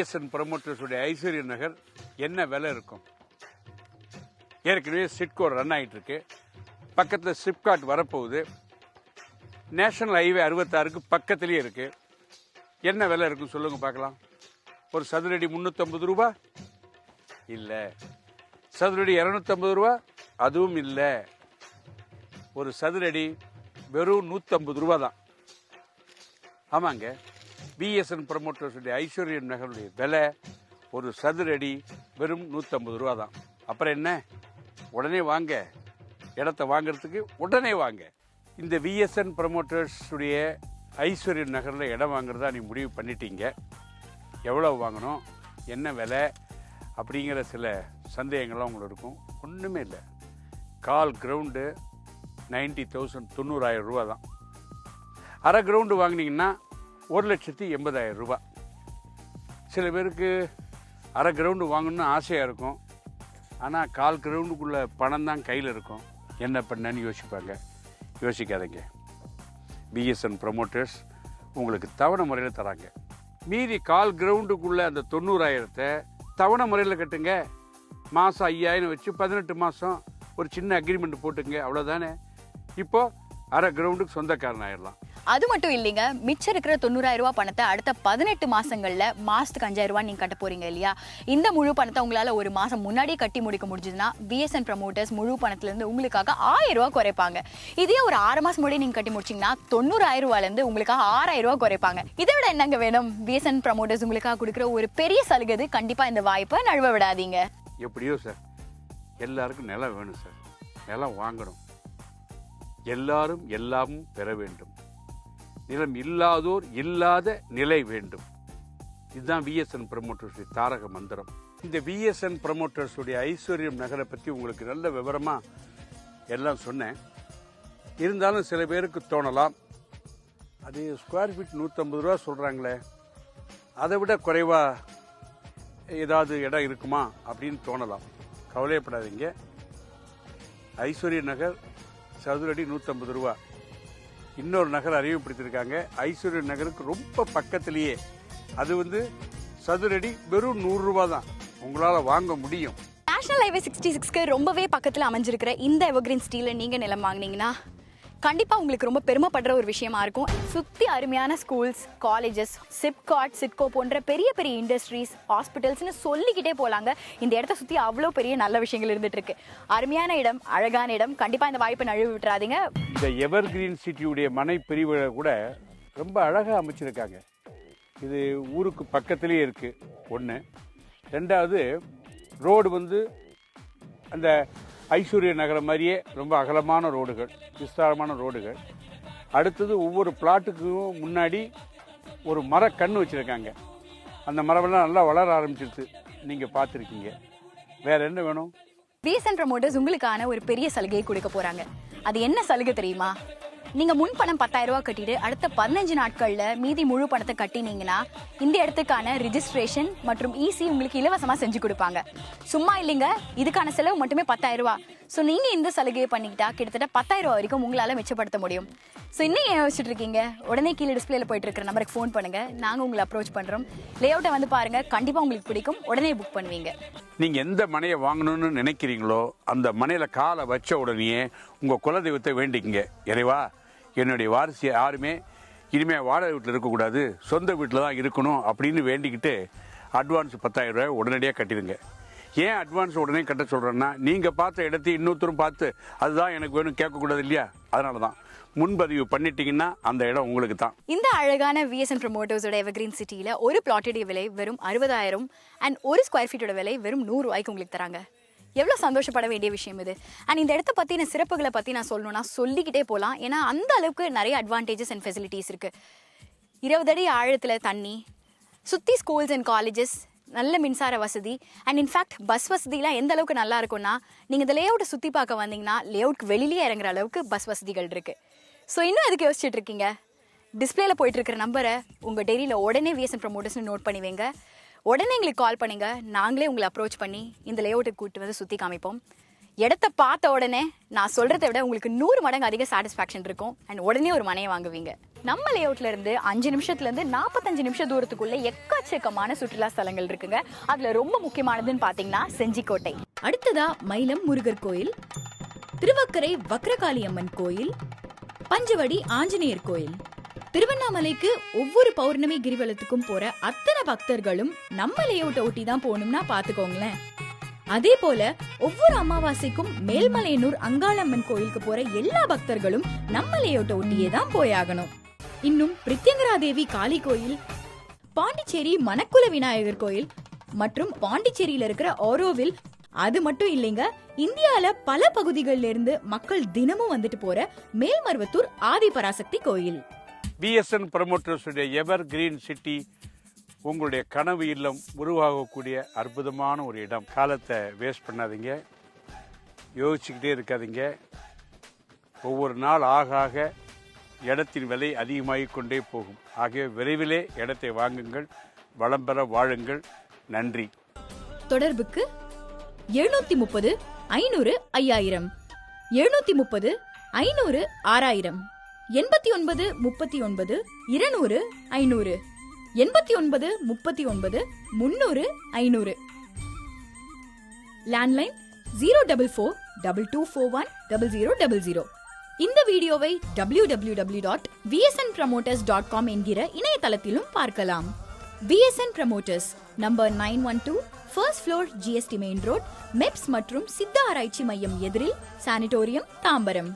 BSN ப்ரமோட்டர்ஸுடைய ஐஸ்வர்ய நகர் என்ன விலை இருக்கும்? ஏற்கனவே சிட்கோ ரன் ஆகிட்டு இருக்கு. பக்கத்தில் சிப்காட் வரப்போகுது. நேஷனல் ஹைவே 66க்கு பக்கத்துலேயே இருக்கு. என்ன விலை இருக்கும் சொல்லுங்க பார்க்கலாம். ஒரு சதுரடி 350 ரூபா இல்லை. சதுரடி 250 ரூபா அதுவும் இல்லை. ஒரு சதுரடி வெறும் 150 ரூபா தான். ஆமாங்க, பிஎஸ்என் ப்ரமோட்டர்ஸுடைய ஐஸ்வர்ய நகருடைய விலை ஒரு சதுரடி வெறும் 150 ரூபா தான். அப்புறம் என்ன, உடனே வாங்க, இடத்த வாங்கிறதுக்கு உடனே வாங்க. இந்த விஎஸ்என் ப்ரமோட்டர்ஸுடைய ஐஸ்வர்ய நகரில் இடம் வாங்குறதா நீ முடிவு பண்ணிட்டீங்க. எவ்வளோ வாங்கணும், என்ன விலை அப்படிங்கிற சில சந்தேகங்கள்லாம் உங்களுக்கு இருக்கும். ஒன்றுமே இல்லை. கால் கிரவுண்டு 90,000 90,000 ரூபா தான். அரை கிரவுண்டு வாங்கினீங்கன்னா 1,80,000 ரூபா. சில பேருக்கு அரை கிரவுண்டு வாங்கணும்னு ஆசையாக இருக்கும். ஆனால் கால் கிரவுண்டுக்குள்ளே பணம் தான் கையில் இருக்கும். என்ன பண்ணேன்னு யோசிப்பாங்க. யோசிக்காதீங்க. பிஎஸ்என் ப்ரமோட்டர்ஸ் உங்களுக்கு தவணை முறையில் தராங்க. மீதி கால் கிரவுண்டுக்குள்ளே அந்த 90,000 தவணை முறையில் கட்டுங்க. மாதம் 5,000 வச்சு 18 மாதம் ஒரு சின்ன அக்ரிமெண்ட் போட்டுங்க. அவ்வளோதானே. இப்போது அரை கிரவுண்டுக்கு சொந்தக்காரன் ஆயிடலாம். அது மட்டும் இல்லைங்க, மிச்சம் இருக்கிற 90,000 ரூபாய் பணத்தை அடுத்த 18 மாசங்கள்ல மாசத்துக்கு 5,000 ரூபாய் நீங்க கட்ட போறீங்க இல்லையா? இந்த முழு பணத்தை உங்களால ஒரு மாசம் முன்னாடியே கட்டி முடிக்க முடிஞ்சதுன்னா பிஎஸ்என் ப்ரமோட்டர்ஸ் முழு பணத்துல இருந்து உங்களுக்காக 1,000 ரூபாய் குறைப்பாங்க. இதே ஒரு 6 மாசம் முன்னாடி நீங்க கட்டி முடிச்சீங்கன்னா 90,000 ரூபாயில இருந்து உங்களுக்காக 6,000 ரூபாய் குறைப்பாங்க. இதை விட என்னங்க வேணும்? பிஎஸ்என் ப்ரமோட்டர்ஸ் உங்களுக்காக கொடுக்குற ஒரு பெரிய சலுகை. கண்டிப்பா இந்த வாய்ப்பை நழுவ விடாதீங்க. எப்படியோ சார், எல்லாருக்கும் நிலம் வேணும் சார். நிலம் வாங்கணும். எல்லாரும் எல்லாமும் பெற வேண்டும். நிலம் இல்லாதோர் இல்லாத நிலை வேண்டும். இதுதான் விஎஸ்என் ப்ரமோட்டர்ஸுடைய தாரக மந்திரம். இந்த விஎஸ்என் ப்ரமோட்டர்ஸுடைய ஐஸ்வர்யம் நகரை பற்றி உங்களுக்கு நல்ல விவரமாக எல்லாம் சொன்னேன். இருந்தாலும் சில பேருக்கு தோணலாம், அது ஸ்கொயர் ஃபீட் 150 ரூபா சொல்கிறாங்களே, அதை விட குறைவாக ஏதாவது இடம் இருக்குமா அப்படின்னு தோணலாம். கவலையப்படாதீங்க. ஐஸ்வர்ய நகர் சதுரடி 150 ரூபா. இன்னொரு நகர் அறிமுகப்படுத்தியிருக்காங்க. ஐஸ்வர்ய நகருக்கு ரொம்ப பக்கத்திலேயே. அது சதுரடி வெறும் 100 ரூபா தான். உங்களால் வாங்க முடியும். நேஷனல் ஹைவே 66க்கு ரொம்பவே பக்கத்தில் அமைஞ்சிருக்கிற இந்த எவர்கிரீன் சிட்டியில் நீங்கள் நிலம் வாங்கினீங்கன்னா கண்டிப்பாக உங்களுக்கு ரொம்ப பெருமைப்படுற ஒரு விஷயமா இருக்கும். சுற்றி அருமையான ஸ்கூல்ஸ், காலேஜஸ், சிப்காட், சிட்கோ போன்ற பெரிய பெரிய இண்டஸ்ட்ரீஸ், ஹாஸ்பிட்டல்ஸ்னு சொல்லிக்கிட்டே போகலாங்க. இந்த இடத்த சுற்றி அவ்வளோ பெரிய நல்ல விஷயங்கள் இருந்துட்டு இருக்கு. அருமையான இடம், அழகான இடம். கண்டிப்பாக இந்த வாய்ப்பை நழுவி விட்டுறாதீங்க. இந்த எவர்கிரீன் சிட்டியுடைய மனை பிரிவுகளை கூட ரொம்ப அழகாக அமைச்சிருக்காங்க. இது ஊருக்கு பக்கத்துலேயே இருக்குது. ஒன்று. ரெண்டாவது, ரோடு அந்த ஐஸ்வர்ய நகரம் மாதிரியே ரொம்ப அகலமான ரோடுகள், விஸ்தாரமான ரோடுகள். அடுத்தது, ஒவ்வொரு பிளாட்டுக்கும் முன்னாடி ஒரு மரக்கன்று வச்சுருக்காங்க. அந்த மரமெல்லாம் நல்லா வளர ஆரம்பிச்சிருச்சு. நீங்கள் பார்த்துருக்கீங்க. வேறு என்ன வேணும்? பிஎஸ்என் ப்ரமோட்டர்ஸ் உங்களுக்கான ஒரு பெரிய சலுகையை கொடுக்க போகிறாங்க. அது என்ன சலுகை தெரியுமா? நீங்கள் முன் பணம் 10,000 ரூபாய் கட்டிட்டு அடுத்த 15 நாட்களில் மீதி முழு பணத்தை கட்டினீங்கன்னா இந்த இடத்துக்கான ரிஜிஸ்ட்ரேஷன் மற்றும் இசி உங்களுக்கு இலவசமாக செஞ்சு கொடுப்பாங்க. சும்மா இல்லைங்க, இதுக்கான செலவு மட்டுமே 10,000 ரூபாய். ஸோ நீங்கள் இந்த சலுகையை பண்ணிக்கிட்டா கிட்டத்தட்ட 10,000 ரூபாய் வரைக்கும் உங்களால் மிச்சப்படுத்த முடியும். ஸோ இன்னும் ஏன் யோசிச்சுட்டு இருக்கீங்க? உடனே கீழே டிஸ்பிளேல போயிட்டு இருக்கிற நம்பருக்கு ஃபோன் பண்ணுங்கள். நாங்கள் உங்களை அப்ரோச் பண்ணுறோம். லேஅவுட்டை பாருங்கள். கண்டிப்பாக உங்களுக்கு பிடிக்கும். உடனே புக் பண்ணுவீங்க. நீங்கள் எந்த மனையை வாங்கணும்னு நினைக்கிறீங்களோ அந்த மனையில் காலை வச்ச உடனே உங்கள் குலதெய்வத்தை வேண்டிக்கங்க. இறைவா, என்னுடைய வாரிசு யாருமே இனிமேல் வாடகை வீட்டில் இருக்கக்கூடாது, சொந்த வீட்டில் தான் இருக்கணும் அப்படின்னு வேண்டிக்கிட்டு அட்வான்ஸ் 10,000 ரூபாய் உடனடியாக கட்டிடுங்க. ஏன் அட்வான்ஸ் உடனே கட்ட சொல்கிறேன்னா, நீங்கள் பார்த்த இடத்தையும் இன்னொருத்தரும் பார்த்து அதுதான் எனக்கு வேணும் கேட்கக்கூடாது இல்லையா? அதனால தான் முன்பதிவு பண்ணிட்டீங்கன்னா அந்த இடம் உங்களுக்கு தான். இந்த அழகான விஎஸ்என் ப்ரமோட்டர்ஸோட எவர்கிரீன் சிட்டியில் ஒரு பிளாட்டுடைய விலை வெறும் 60,000 அண்ட் ஒரு ஸ்கொயர் ஃபீட்டோட விலை வெறும் 100 ரூபாய்க்கு உங்களுக்கு தராங்க. எவ்வளோ சந்தோஷப்பட வேண்டிய விஷயம் இது. அண்ட் இந்த இடத்த பற்றின சிறப்புகளை பற்றி நான் சொல்லணும்னா சொல்லிக்கிட்டே போகலாம். ஏன்னா அந்த அளவுக்கு நிறைய அட்வான்டேஜஸ் அண்ட் ஃபெசிலிட்டிஸ் இருக்குது. 20 அடி ஆழத்தில் தண்ணி, சுற்றி ஸ்கூல்ஸ் அண்ட் காலேஜஸ், நல்ல மின்சார வசதி அண்ட் இன்ஃபேக்ட் பஸ் வசதிலாம் எந்த அளவுக்கு நல்லா இருக்கும்னா, நீங்கள் இந்த லேஅவுட்டை சுற்றி பார்க்க வந்தீங்கன்னா லேஅவுட்க்கு வெளியிலேயே இறங்குற அளவுக்கு பஸ் வசதிகள் இருக்குது. ஸோ இன்னும் எதுக்கு யோசிச்சுட்டு இருக்கீங்க? டிஸ்பிளேல போயிட்டு இருக்கிற நம்பரை உங்கள் டெய்ரியில் உடனே விஎஸ்என் ப்ரமோட்டர்ஸ்னு நோட் பண்ணி வைங்க. உடனே எங்களுக்கு கால் பண்ணுங்க. நாங்களே உங்களை அப்ரோச் பண்ணி இந்த லேஅவுட்டுக்கு கூப்பிட்டு சுற்றி காமிப்போம். இடத்த பார்த்த உடனே நான் சொல்றதை விட உங்களுக்கு 100 மடங்கு அதிக சாட்டிஸ்ஃபேக்ஷன் இருக்கும் அண்ட் உடனே ஒரு மனையை வாங்குவீங்க. நம்ம லேஅவுட்ல இருந்து 5 நிமிஷத்துல இருந்து 45 நிமிஷம் தூரத்துக்குள்ள எக்கச்சக்கமான சுற்றுலா ஸ்தலங்கள் இருக்குங்க. அதுல ரொம்ப முக்கியமானதுன்னு பாத்தீங்கன்னா செஞ்சிக்கோட்டை, அடுத்ததா மயிலம் முருகர் கோயில், திருவக்கரை வக்ரகாளியம்மன் கோயில், பஞ்சவடி ஆஞ்சநேயர் கோயில். திருவண்ணாமலைக்கு ஒவ்வொரு பௌர்ணமி கிரிவலத்துக்கும் போற அத்தனை பக்தர்களும் நம்ம லேஅவுட்டை ஒட்டி தான் போகணும்னா பாத்துக்கோங்களேன். அதே போல ஒவ்வொரு அமாவாசைக்கும் மேல்மலையனூர் அங்காளம்மன் கோயிலுக்கு போற எல்லா பக்தர்களும் நம்ம லேஅவுட்டை ஒட்டியே தான் போயாகணும். இன்னும் பிரித்யங்கரா தேவி காளி கோயில், பாண்டிச்சேரி மணக்குல விநாயகர் கோயில் மற்றும் பாண்டிச்சேரியில இருக்கிற ஆரோவில். அது மட்டும் இல்லைங்க, இந்தியால பல பகுதிகளில இருந்து மக்கள் தினமும் வந்துட்டு போற மேல்மருவத்தூர் ஆதிபராசக்தி கோயில். பிஎஸ்என் ப்ரமோட்டர்ஸ் எவர் கிரீன் சிட்டி உங்களுடைய கனவு இல்லம் உருவாகக்கூடிய அற்புதமான ஒரு இடம். காலத்தை வேஸ்ட் பண்ணாதீங்க, யோசிச்சுக்கிட்டே இருக்காதீங்க. ஒவ்வொரு நாள் ஆக ஆக இடத்தின் விலை அதிகமாகிக் கொண்டே போகும். ஆகவே விரைவிலே இடத்தை வாங்குங்கள், வளம் பெற வாழுங்கள். நன்றி. தொடர்புக்கு 730 500 5000, 730 500 6000, 89 39 200 500, 89 39 300 500. லேண்ட்லைன் 044 2241 0000. இந்த வீடியோவை www.vsnpromoters.com என்கிற இணையதளத்திலும் பார்க்கலாம். VSN Promoters, number 912, first floor, GST main road, MEPZ மற்றும் சித்த ஆராய்ச்சி மையம் எதிரில், சானிட்டோரியம், தாம்பரம்.